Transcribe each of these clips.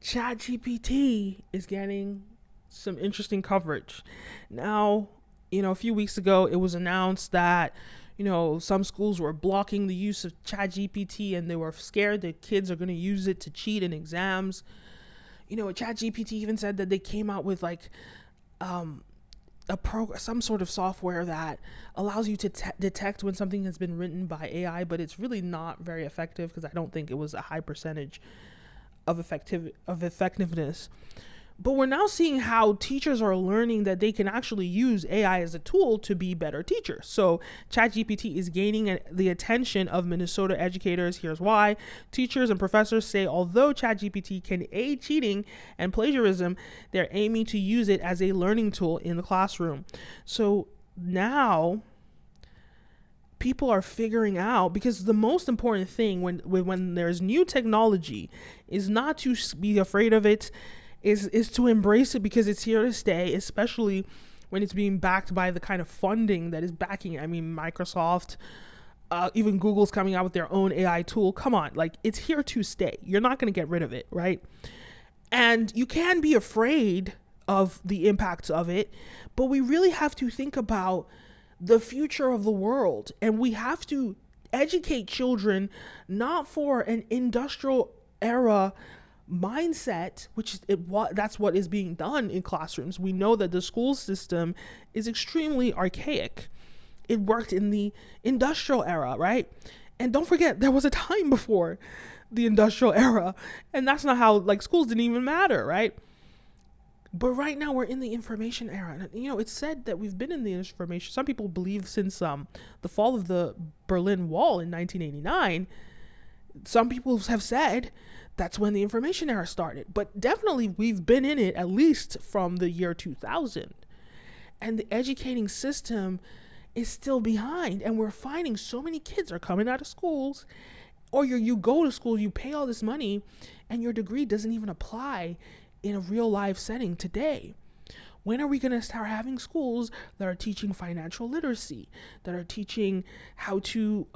ChatGPT is getting some interesting coverage. Now, a few weeks ago, it was announced that, some schools were blocking the use of ChatGPT and they were scared that kids are going to use it to cheat in exams. ChatGPT even said that they came out with like um, some sort of software that allows you to detect when something has been written by AI, but it's really not very effective because I don't think it was a high percentage of effectiveness. But we're now seeing how teachers are learning that they can actually use AI as a tool to be better teachers. So ChatGPT is gaining the attention of Minnesota educators. Here's why. Teachers and professors say although ChatGPT can aid cheating and plagiarism, they're aiming to use it as a learning tool in the classroom. So now people are figuring out, because the most important thing when there's new technology is not to be afraid of it, is to embrace it because it's here to stay, especially when it's being backed by the kind of funding that is backing it. I mean, Microsoft, even Google's coming out with their own AI tool. Come on, like, it's here to stay. You're not going to get rid of it, right? And you can be afraid of the impacts of it, but we really have to think about the future of the world, and we have to educate children not for an industrial era mindset, that's what is being done in classrooms. We know that the school system is extremely archaic. It worked in the industrial era, right? And don't forget, there was a time before the industrial era, and that's not how, like, schools didn't even matter, right? But right now we're in the information era. And, it's said that we've been in the information. Some people believe since the fall of the Berlin Wall in 1989, some people have said that's when the information era started. But definitely we've been in it at least from the year 2000. And the educating system is still behind. And we're finding so many kids are coming out of schools, or you go to school, you pay all this money, and your degree doesn't even apply in a real life setting today. When are we going to start having schools that are teaching financial literacy, that are teaching how to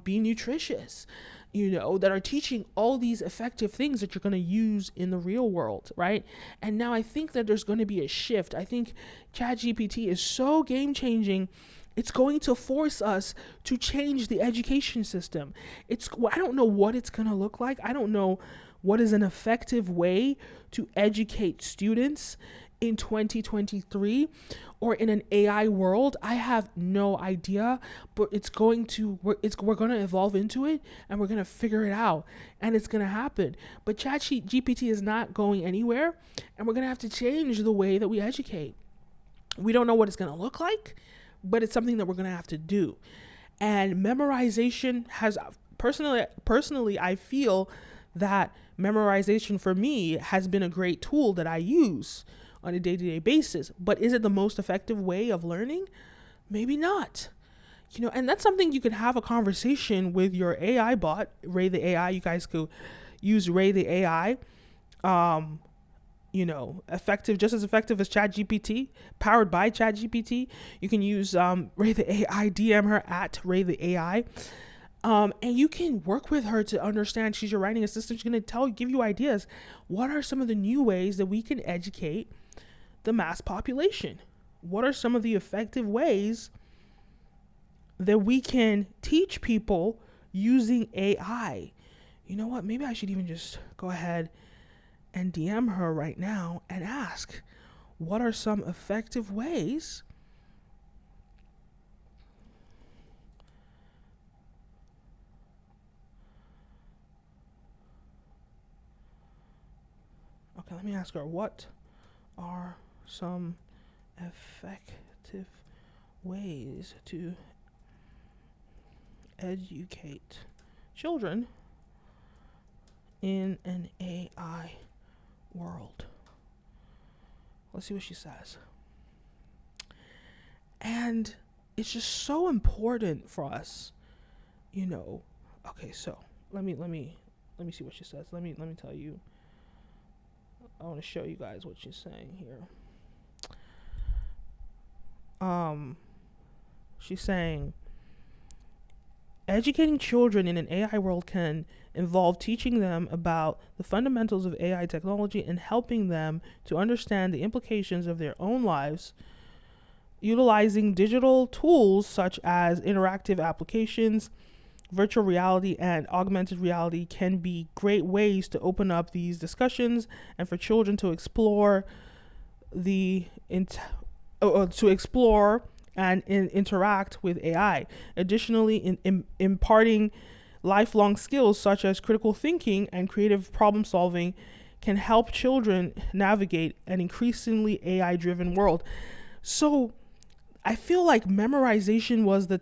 be nutritious, that are teaching all these effective things that you're going to use in the real world, right? And now I think that there's going to be a shift. I think ChatGPT is so game-changing. It's going to force us to change the education system. I don't know what it's going to look like. I don't know what is an effective way to educate students in 2023 or in an AI world. I have no idea, but we're going to evolve into it, and we're going to figure it out, and it's going to happen. But ChatGPT is not going anywhere, and we're going to have to change the way that we educate. We don't know what it's going to look like, but it's something that we're going to have to do. And memorization has, personally, I feel that memorization for me has been a great tool that I use on a day-to-day basis. But is it the most effective way of learning? Maybe not. And that's something you could have a conversation with your AI bot, Ray the AI. You guys could use Ray the AI. Effective, just as effective as ChatGPT, powered by ChatGPT. You can use Ray the AI, DM her at Ray the AI. And you can work with her to understand. She's your writing assistant. She's going to give you ideas. What are some of the new ways that we can educate the mass population? What are some of the effective ways that we can teach people using AI? You know what? Maybe I should even just go ahead and DM her right now and ask, what are some effective ways Okay, let me ask her, what are some effective ways to educate children in an AI world? Let's see what she says. And it's just so important for us, Okay, so let me see what she says. Let me tell you. I want to show you guys what she's saying here. She's saying Educating children in an AI world can involve teaching them about the fundamentals of AI technology and helping them to understand the implications of their own lives. Utilizing digital tools such as interactive applications, virtual reality, and augmented reality can be great ways to open up these discussions and for children to explore and interact with AI. Additionally, in imparting lifelong skills such as critical thinking and creative problem solving can help children navigate an increasingly AI driven world. So I feel like memorization was the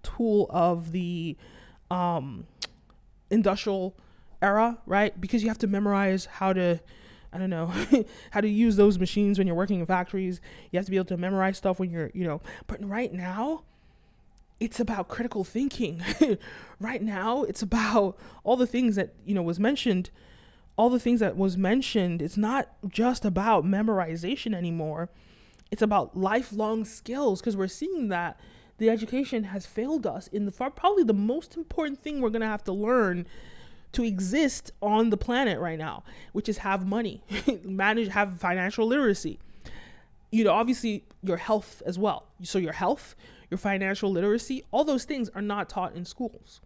tool of the industrial era, right? Because you have to memorize how to, I don't know, how to use those machines when you're working in factories. You have to be able to memorize stuff when you're, but right now it's about critical thinking. Right now it's about all the things that, was mentioned, It's not just about memorization anymore. It's about lifelong skills, because we're seeing that the education has failed us in probably the most important thing we're going to have to learn to exist on the planet right now, which is have money, have financial literacy. Obviously your health as well. So your health, your financial literacy, all those things are not taught in schools.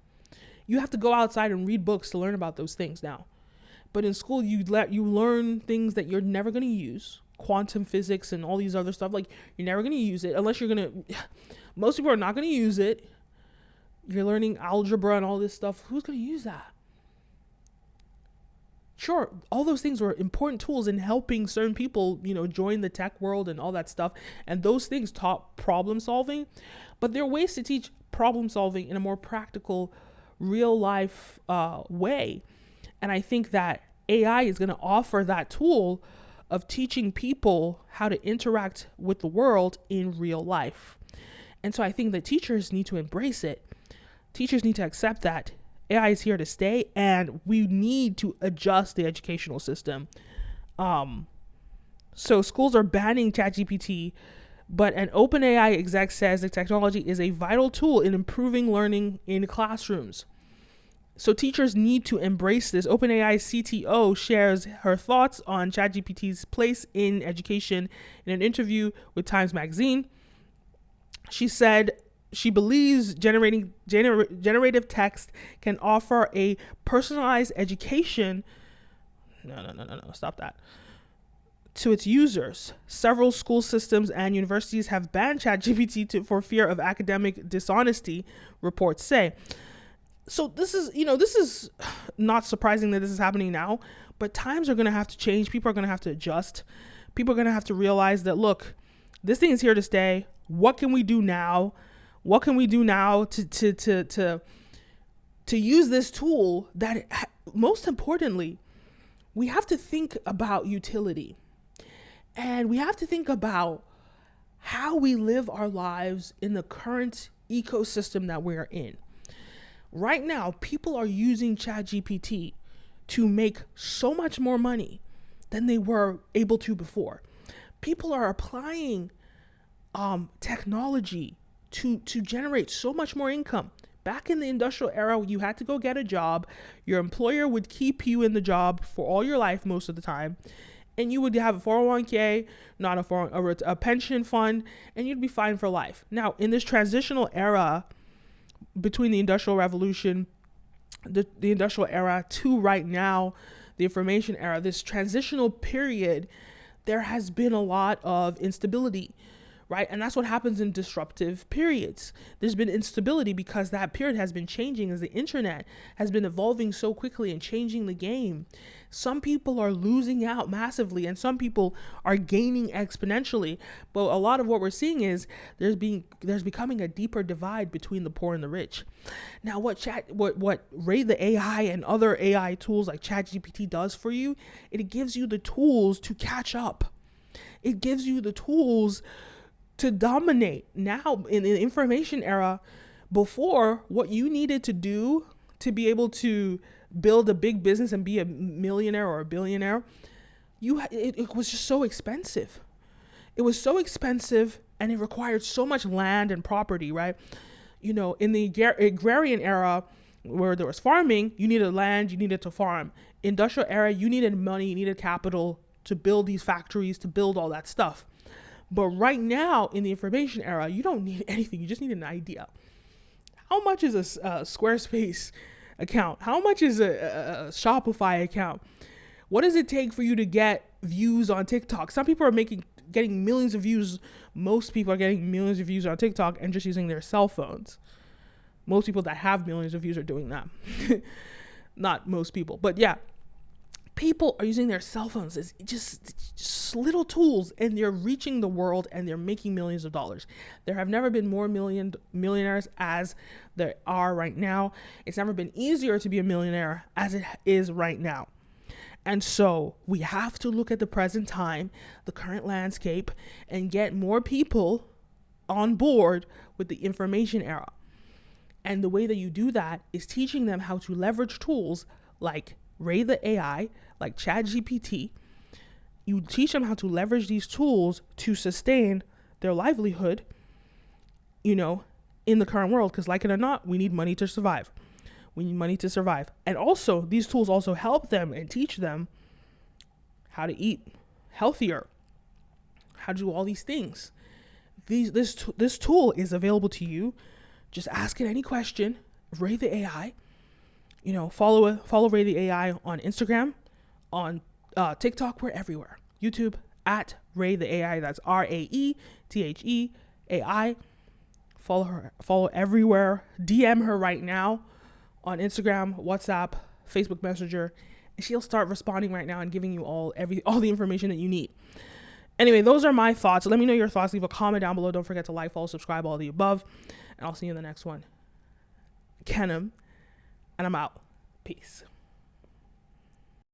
You have to go outside and read books to learn about those things now. But in school, you learn things that you're never going to use. Quantum physics and all these other stuff. Like, you're never going to use it unless you're going to, most people are not going to use it. You're learning algebra and all this stuff. Who's going to use that? Sure, all those things were important tools in helping certain people, join the tech world and all that stuff. And those things taught problem solving. But there are ways to teach problem solving in a more practical, real life way. And I think that AI is going to offer that tool of teaching people how to interact with the world in real life. And so I think that teachers need to embrace it. Teachers need to accept that AI is here to stay, and we need to adjust the educational system. So schools are banning ChatGPT, but an OpenAI exec says the technology is a vital tool in improving learning in classrooms. So teachers need to embrace this. OpenAI CTO shares her thoughts on ChatGPT's place in education in an interview with Times Magazine. She said she believes generative text can offer a personalized education. No, stop that. To its users. Several school systems and universities have banned ChatGPT for fear of academic dishonesty, reports say. So this is not surprising that this is happening now, but times are going to have to change. People are going to have to adjust. People are going to have to realize that, look, this thing is here to stay. What can we do now? What can we do now to use this tool that, most importantly, we have to think about utility, and we have to think about how we live our lives in the current ecosystem that we're in. Right now, people are using ChatGPT to make so much more money than they were able to before. People are applying technology to generate so much more income. Back in the industrial era, you had to go get a job. Your employer would keep you in the job for all your life most of the time. And you would have a 401k, not a pension fund, and you'd be fine for life. Now, in this transitional era between the Industrial Revolution, the industrial era to right now, the information era, this transitional period, there has been a lot of instability, right? And that's what happens in disruptive periods. There's been instability because that period has been changing as the internet has been evolving so quickly and changing the game. Some people are losing out massively and some people are gaining exponentially. But a lot of what we're seeing is there's becoming a deeper divide between the poor and the rich. Now, what the AI and other AI tools like ChatGPT does for you, it gives you the tools to catch up. It gives you the tools to dominate. Now, in the information era, before, what you needed to do to be able to build a big business and be a millionaire or a billionaire, it was just so expensive. It was so expensive and it required so much land and property, right? In the agrarian era, where there was farming, you needed land, you needed to farm. Industrial era, you needed money, you needed capital to build these factories, to build all that stuff. But right now, in the information era, you don't need anything. You just need an idea. How much is a Squarespace account? How much is a Shopify account? What does it take for you to get views on TikTok? Some people are getting millions of views. Most people are getting millions of views on TikTok and just using their cell phones. Most people that have millions of views are doing that. Not most people, but yeah. People are using their cell phones as just little tools, and they're reaching the world, and they're making millions of dollars. There have never been more millionaires as there are right now. It's never been easier to be a millionaire as it is right now. And so we have to look at the present time, the current landscape, and get more people on board with the information era. And the way that you do that is teaching them how to leverage tools like Ray the AI, like ChatGPT. You teach them how to leverage these tools to sustain their livelihood, in the current world. Because like it or not, we need money to survive. And also, these tools also help them and teach them how to eat healthier, how to do all these things. This tool is available to you. Just ask it any question. Ray the AI. Follow Ray the AI on Instagram, on TikTok. We're everywhere. YouTube at Ray the AI. That's RAETHEAI. Follow everywhere. DM her right now on Instagram, WhatsApp, Facebook Messenger, and she'll start responding right now and giving you all the information that you need. Anyway, those are my thoughts. Let me know your thoughts. Leave a comment down below. Don't forget to like, follow, subscribe, all the above. And I'll see you in the next one. Kenim. And I'm out. Peace.